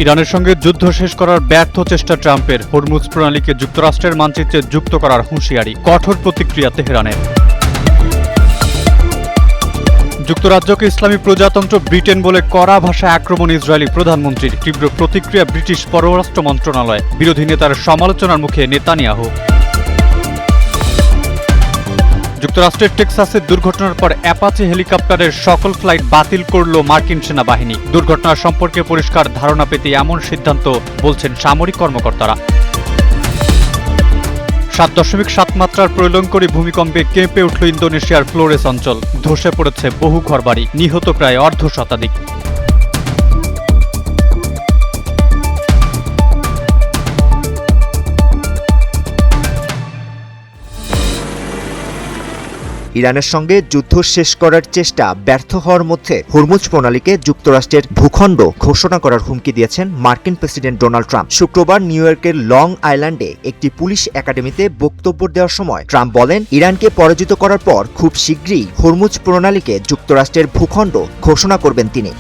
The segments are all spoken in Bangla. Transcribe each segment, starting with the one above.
ইরানের সঙ্গে যুদ্ধ শেষ করার ব্যর্থ চেষ্টা ট্রাম্পের। হরমুজ প্রণালীকে যুক্তরাষ্ট্রের মানচিত্রে যুক্ত করার হুঁশিয়ারি, কঠোর প্রতিক্রিয়া তেহরানের। যুক্তরাজ্যকে ইসলামী প্রজাতন্ত্র ব্রিটেন বলে কড়া ভাষায় আক্রমণ ইসরায়েলি প্রধানমন্ত্রীর। তীব্র প্রতিক্রিয়া ব্রিটিশ পররাষ্ট্র মন্ত্রণালয়। বিরোধী নেতার সমালোচনার মুখে নেতানিয়াহু। যুক্তরাষ্ট্রের টেক্সাসের দুর্ঘটনার পর অ্যাপাচি হেলিকপ্টারের সকল ফ্লাইট বাতিল করল মার্কিন সেনাবাহিনী। দুর্ঘটনার সম্পর্কে পরিষ্কার ধারণা পেতে এমন সিদ্ধান্ত, বলছেন সামরিক কর্মকর্তারা। 7.7 মাত্রার প্রলয়ঙ্করী ভূমিকম্পে কেঁপে উঠল ইন্দোনেশিয়ার ফ্লোরেস অঞ্চল। ধসে পড়েছে বহু ঘরবাড়ি, নিহত প্রায় অর্ধশতাধিক। ইরানের সঙ্গে যুদ্ধ শেষ করার চেষ্টা ব্যর্থ হওয়ার মধ্যে হরমুজ প্রণালীকে যুক্তরাষ্ট্রের ভূখণ্ড ঘোষণা করার হুমকি দিয়েছেন মার্কিন প্রেসিডেন্ট ডোনাল্ড ট্রাম্প। শুক্রবার নিউ ইয়র্কের লং আইল্যান্ডে একটি পুলিশ একাডেমিতে বক্তব্য দেওয়ার সময় ট্রাম্প বলেন, ইরানকে পরাজিত করার পর খুব শীঘ্রই হরমুজ প্রণালীকে যুক্তরাষ্ট্রের ভূখণ্ড ঘোষণা করবেন তিনি।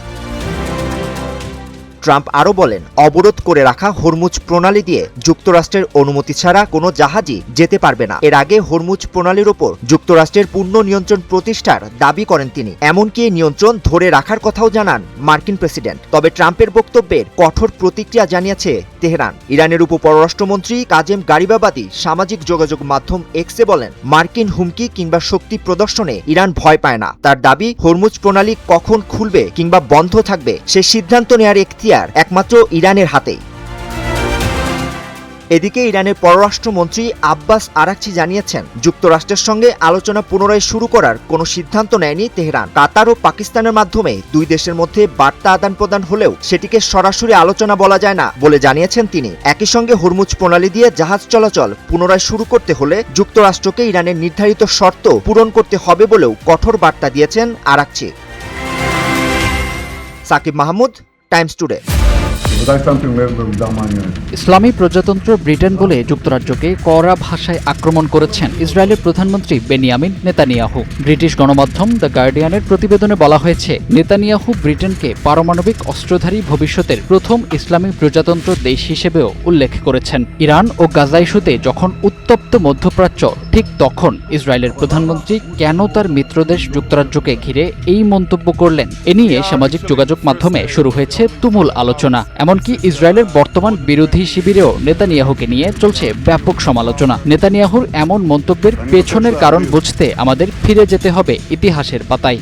ট্রাম্প আরও বলেন, অবরোধ করে রাখা হরমুজ প্রণালী দিয়ে যুক্তরাষ্ট্রের অনুমতি ছাড়া কোনো জাহাজই যেতে পারবে না। এর আগে হরমুজ প্রণালীর ওপর যুক্তরাষ্ট্রের পূর্ণ নিয়ন্ত্রণ প্রতিষ্ঠার দাবি করেন তিনি। এমনকি নিয়ন্ত্রণ ধরে রাখার কথাও জানান মার্কিন প্রেসিডেন্ট। তবে ট্রাম্পের বক্তব্যের কঠোর প্রতিক্রিয়া জানিয়েছে তেহরান। ইরানের উপপররাষ্ট্রমন্ত্রী কাজেম গারিবাবাদী সামাজিক যোগাযোগ মাধ্যম এক্সে বলেন, মার্কিন হুমকি কিংবা শক্তি প্রদর্শনে ইরান ভয় পায় না। তার দাবি, হরমুজ প্রণালী কখন খুলবে কিংবা বন্ধ থাকবে সে সিদ্ধান্ত নেয়ার এখতিয়ার একমাত্র ইরানের হাতেই। এদিকে ইরানের পররাষ্ট্রমন্ত্রী আব্বাস আরাকচি জানিয়েছেন, যুক্তরাষ্ট্রের সঙ্গে আলোচনা পুনরায় শুরু করার কোনো সিদ্ধান্ত নেয়নি তেহরান। কাতার ও পাকিস্তানের মাধ্যমে দুই দেশের মধ্যে বার্তা আদান প্রদান হলেও সেটিকে সরাসরি আলোচনা বলা যায় না বলে জানিয়েছেন তিনি। একই সঙ্গে হরমুজ প্রণালী দিয়ে জাহাজ চলাচল পুনরায় শুরু করতে হলে যুক্তরাষ্ট্রকে ইরানের নির্ধারিত শর্ত পূরণ করতে হবে বলেও কঠোর বার্তা দিয়েছেন Araghchi. Sakib Mahmud, Times Today. ইসলামী প্রজাতন্ত্র ব্রিটেন বলে যুক্তরাজ্যকে কড়া ভাষায় আক্রমণ করেছেন ইসরায়েলের প্রধানমন্ত্রী বেনিয়ামিন নেতানিয়াহু। ব্রিটিশ গণমাধ্যম দ্য গার্ডিয়ানের প্রতিবেদনে বলা হয়েছে, নেতানিয়াহু ব্রিটেনকে পারমাণবিক অস্ত্রধারী ভবিষ্যতের প্রথম ইসলামী প্রজাতন্ত্র দেশ হিসেবেও উল্লেখ করেছেন। ইরান ও গাজা ইস্যুতে যখন উত্তপ্ত মধ্যপ্রাচ্য, ঠিক তখন ইসরায়েলের প্রধানমন্ত্রী কেন তার মিত্রদেশ যুক্তরাজ্যকে ঘিরে এই মন্তব্য করলেন, এ নিয়ে সামাজিক যোগাযোগ মাধ্যমে শুরু হয়েছে তুমুল আলোচনা। এমনকি ইসরায়েলের বর্তমান বিরোধী শিবিরেও নেতানিয়াহুকে নিয়ে চলছে ব্যাপক সমালোচনা। নেতানিয়াহুর এমন মন্তব্যের পেছনের কারণ বুঝতে আমাদের ফিরে যেতে হবে ইতিহাসের পাতায়।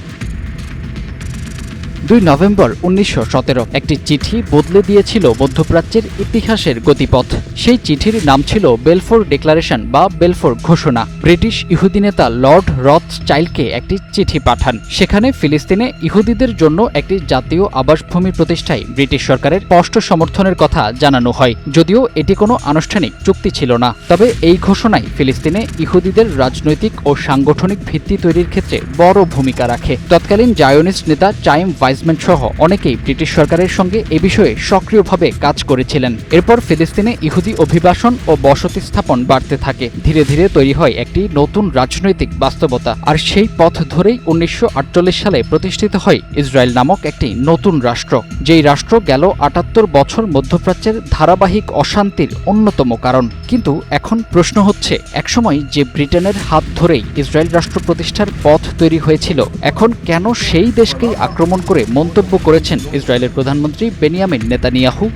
2 নভেম্বর 1917 একটি চিঠি বদলে দিয়েছিল মধ্যপ্রাচ্যের ইতিহাসের গতিপথ। সেই চিঠির নাম ছিল বেলফোর ডিক্লারেশন বা বেলফোর ঘোষণা। ব্রিটিশ ইহুদি নেতা লর্ড রথচাইল্ডকে একটি চিঠি পাঠান। সেখানে ফিলিস্তিনে ইহুদিদের জন্য একটি জাতীয় আবাসভূমি প্রতিষ্ঠায় ব্রিটিশ সরকারের স্পষ্ট সমর্থনের কথা জানানো হয়। যদিও এটি কোনো আনুষ্ঠানিক চুক্তি ছিল না, তবে এই ঘোষণায় ফিলিস্তিনে ইহুদিদের রাজনৈতিক ও সাংগঠনিক ভিত্তি তৈরির ক্ষেত্রে বড় ভূমিকা রাখে। তৎকালীন জায়োনিস্ট নেতা চাইম ভাইসম্যান সহ অনেকেই ব্রিটিশ সরকারের সঙ্গে এ বিষয়ে সক্রিয়ভাবে কাজ করেছিলেন। এরপর ফিলিস্তিনে ইহুদি অভিবাসন ও বসতি স্থাপন বাড়তে থাকে। ধীরে ধীরে তৈরি হয় একটি নতুন রাজনৈতিক বাস্তবতা। আর সেই পথ ধরেই 1948 সালে প্রতিষ্ঠিত হয় ইসরায়েল নামক একটি নতুন রাষ্ট্র, যেই রাষ্ট্র গেল 78 বছর মধ্যপ্রাচ্যের ধারাবাহিক অশান্তির অন্যতম কারণ। কিন্তু এখন প্রশ্ন হচ্ছে, একসময় যে ব্রিটেনের হাত ধরেই ইসরায়েল রাষ্ট্র প্রতিষ্ঠার পথ তৈরি হয়েছিল, এখন কেন সেই দেশকেই আক্রমণ করে মন্তব্য করেছেন ইসরায়েলের প্রধানমন্ত্রী বেনিয়ামিন নেতানিয়াহু?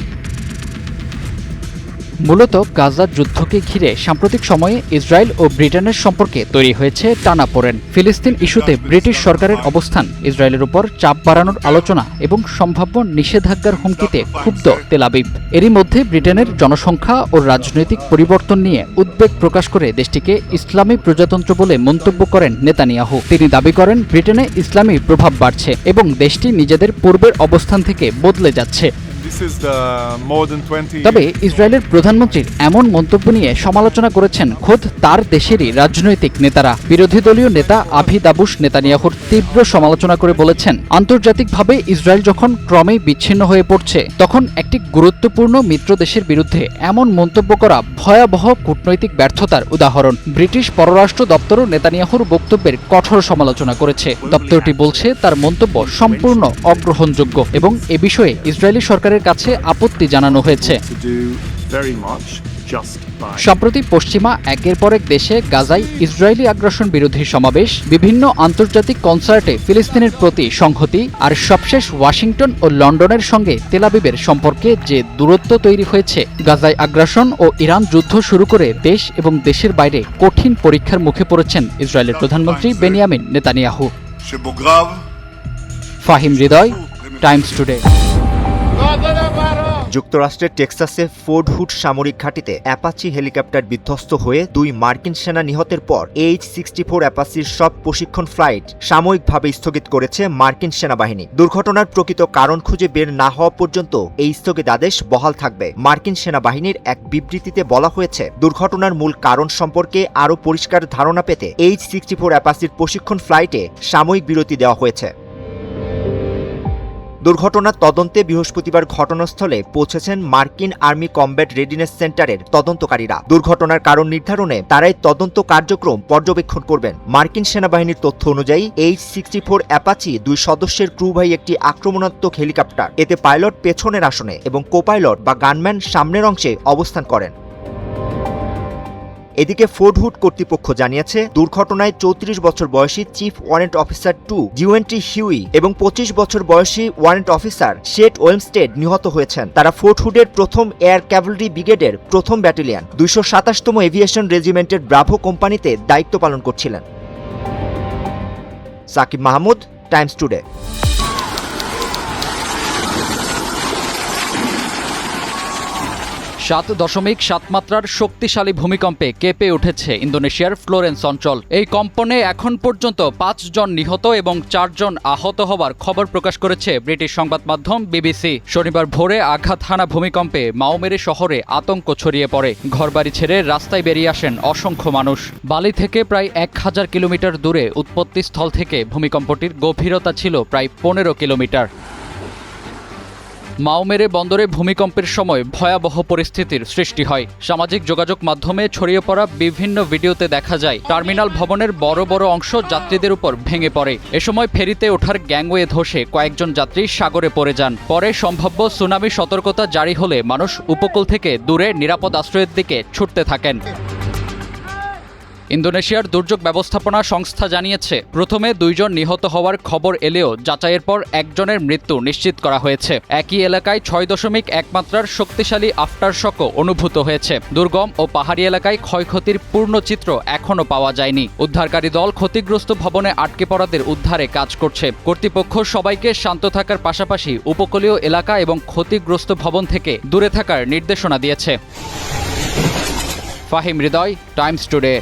মূলত গাজার যুদ্ধকে ঘিরে সাম্প্রতিক সময়ে ইসরায়েল ও ব্রিটেনের সম্পর্কে তৈরি হয়েছে টানাপোড়েন। ফিলিস্তিন ইস্যুতে ব্রিটিশ সরকারের অবস্থান, ইসরায়েলের উপর চাপ বাড়ানোর আলোচনা এবং সম্ভাব্য নিষেধাজ্ঞার হুমকিতে ক্ষুব্ধ তেল আবিব। এরই মধ্যে ব্রিটেনের জনসংখ্যা ও রাজনৈতিক পরিবর্তন নিয়ে উদ্বেগ প্রকাশ করে দেশটিকে ইসলামী প্রজাতন্ত্র বলে মন্তব্য করেন নেতানিয়াহু। তিনি দাবি করেন, ব্রিটেনে ইসলামী প্রভাব বাড়ছে এবং দেশটি নিজেদের পূর্বের অবস্থান থেকে বদলে যাচ্ছে। তবে ইসরায়েলের প্রধানমন্ত্রীর এমন মন্তব্য নিয়ে সমালোচনা করেছেন খোদ তার দেশেরই রাজনৈতিক নেতারা। বিরোধী দলীয় নেতা আভি দাবুশ নেতানিয়াহুর তীব্র সমালোচনা করে বলেছেন, আন্তর্জাতিকভাবে ইসরায়েল যখন ক্রমেই বিচ্ছিন্ন হয়ে পড়ছে, তখন একটি গুরুত্বপূর্ণ মিত্র দেশের বিরুদ্ধে এমন মন্তব্য করা ভয়াবহ কূটনৈতিক ব্যর্থতার উদাহরণ। ব্রিটিশ পররাষ্ট্র দপ্তরও নেতানিয়াহুর বক্তব্যের কঠোর সমালোচনা করেছে। দপ্তরটি বলছে, তার মন্তব্য সম্পূর্ণ অগ্রহণযোগ্য এবং এ বিষয়ে ইসরায়েলি সরকারের সরকারের কাছে আপত্তি জানানো হয়েছে। to do very much just by সম্প্রতি পশ্চিমা একের পর এক দেশে গাজায় ইসরায়েলি আগ্রাসন বিরোধী সমাবেশ, বিভিন্ন আন্তর্জাতিক কনসার্টে ফিলিস্তিনের প্রতি সংহতি আর সবশেষ ওয়াশিংটন ও লন্ডনের সঙ্গে তেল আবিবের সম্পর্কে যে দূরত্ব তৈরি হয়েছে, গাজায় আগ্রাসন ও ইরান যুদ্ধ শুরু করে দেশ এবং দেশের বাইরে কঠিন পরীক্ষার মুখে পড়েছেন ইসরায়েলের প্রধানমন্ত্রী বেনিয়ামিন নেতানিয়াহু। שבוגריו ফাহিম হৃদয়, টাইমস টুডে। যুক্তরাষ্ট্রের টেক্সাসে ফোর্ড হুড সামরিক ঘাঁটিতে অ্যাপাচি হেলিকপ্টার বিধ্বস্ত হয়ে 2 মার্কিন সেনা নিহতের পর H-64 অ্যাপাচির সব প্রশিক্ষণ ফ্লাইট সাময়িকভাবে স্থগিত করেছে মার্কিন সেনাবাহিনী। দুর্ঘটনার প্রকৃত কারণ খুঁজে বের না হওয়া পর্যন্ত এই স্থগিতাদেশ বহাল থাকবে। মার্কিন সেনাবাহিনীর এক বিবৃতিতে বলা হয়েছে, দুর্ঘটনার মূল কারণ সম্পর্কে আরও পরিষ্কার ধারণা পেতে H-64 অ্যাপাচির প্রশিক্ষণ ফ্লাইটে সাময়িক বিরতি দেওয়া হয়েছে। দুর্ঘটনার তদন্তে বৃহস্পতিবার ঘটনাস্থলে পৌঁছেছেন মার্কিন আর্মি কমব্যাট রেডিনেস সেন্টারের তদন্তকারীরা। দুর্ঘটনার কারণ নির্ধারণে তারাই তদন্ত কার্যক্রম পর্যবেক্ষণ করবেন। মার্কিন সেনাবাহিনীর তথ্য অনুযায়ী H-64 অ্যাপাচি 2 সদস্যের ক্রুবাহী একটি আক্রমণাত্মক হেলিকপ্টার। এতে পাইলট পেছনের আসনে এবং কোপাইলট বা গানম্যান সামনের অংশে অবস্থান করেন। এদিকে ফোর্ড হুড কর্তৃপক্ষ জানিয়েছে, দুর্ঘটনায় 34 বছর বয়সী চিফ ওয়ারেন্ট অফিসার 2 জিওএনটি হিউই এবং 25 বছর বয়সী ওয়ারেন্ট অফিসার শেট ওয়েমস্টেড নিহত হয়েছেন। তারা ফোর্ট হুডের প্রথম এয়ার ক্যাভেলরি ব্রিগেডের প্রথম ব্যাটালিয়ন 227তম এভিয়েশন রেজিমেন্টের ব্রাভো কোম্পানিতে দায়িত্ব পালন করছিলেন। Shakib Mahmud, Times today. 7.7 মাত্রার শক্তিশালী ভূমিকম্পে কেঁপে উঠেছে ইন্দোনেশিয়ার ফ্লোরেন্স অঞ্চল। এই কম্পনে এখন পর্যন্ত 5 জন নিহত এবং 4 জন আহত হওয়ার খবর প্রকাশ করেছে ব্রিটিশ সংবাদ মাধ্যম বিবিসি। শনিবার ভোরে আঘাত হানা ভূমিকম্পে মাওমেরে শহরে আতঙ্ক ছড়িয়ে পড়ে। ঘরবাড়ি ছেড়ে রাস্তায় বেরিয়ে আসেন অসংখ্য মানুষ। বালি থেকে প্রায় 1000 কিলোমিটার দূরে উৎপত্তিস্থল থেকে ভূমিকম্পটির গভীরতা ছিল প্রায় 15 কিলোমিটার। মাওমেরে বন্দরে ভূমিকম্পের সময় ভয়াবহ পরিস্থিতির সৃষ্টি হয়। সামাজিক যোগাযোগ মাধ্যমে ছড়িয়ে পড়া বিভিন্ন ভিডিওতে দেখা যায় টার্মিনাল ভবনের বড় বড় অংশ যাত্রীদের উপর ভেঙে পড়ে। এ সময় ফেরিতে ওঠার গ্যাংওয়ে ধসে কয়েকজন যাত্রী সাগরে পড়ে যান। পরে সম্ভাব্য সুনামি সতর্কতা জারি হলে মানুষ উপকূল থেকে দূরে নিরাপদ আশ্রয়ের দিকে ছুটতে থাকেন। ইন্দোনেশিয়ার দুর্যোগ ব্যবস্থাপনা সংস্থা জানিয়েছে, প্রথমে 2 জন নিহত হওয়ার খবর এলেও যাচাইয়ের পর 1 জনের মৃত্যু নিশ্চিত করা হয়েছে। একই এলাকায় 6.1 মাত্রার শক্তিশালী আফটারশকও অনুভূত হয়েছে। দুর্গম ও পাহাড়ি এলাকায় ক্ষয়ক্ষতির পূর্ণ চিত্র এখনও পাওয়া যায়নি। উদ্ধারকারী দল ক্ষতিগ্রস্ত ভবনে আটকে পড়াদের উদ্ধারে কাজ করছে। কর্তৃপক্ষ সবাইকে শান্ত থাকার পাশাপাশি উপকূলীয় এলাকা এবং ক্ষতিগ্রস্ত ভবন থেকে দূরে থাকার নির্দেশনা দিয়েছে। ফাহিম হৃদয়, টাইমস টুডে।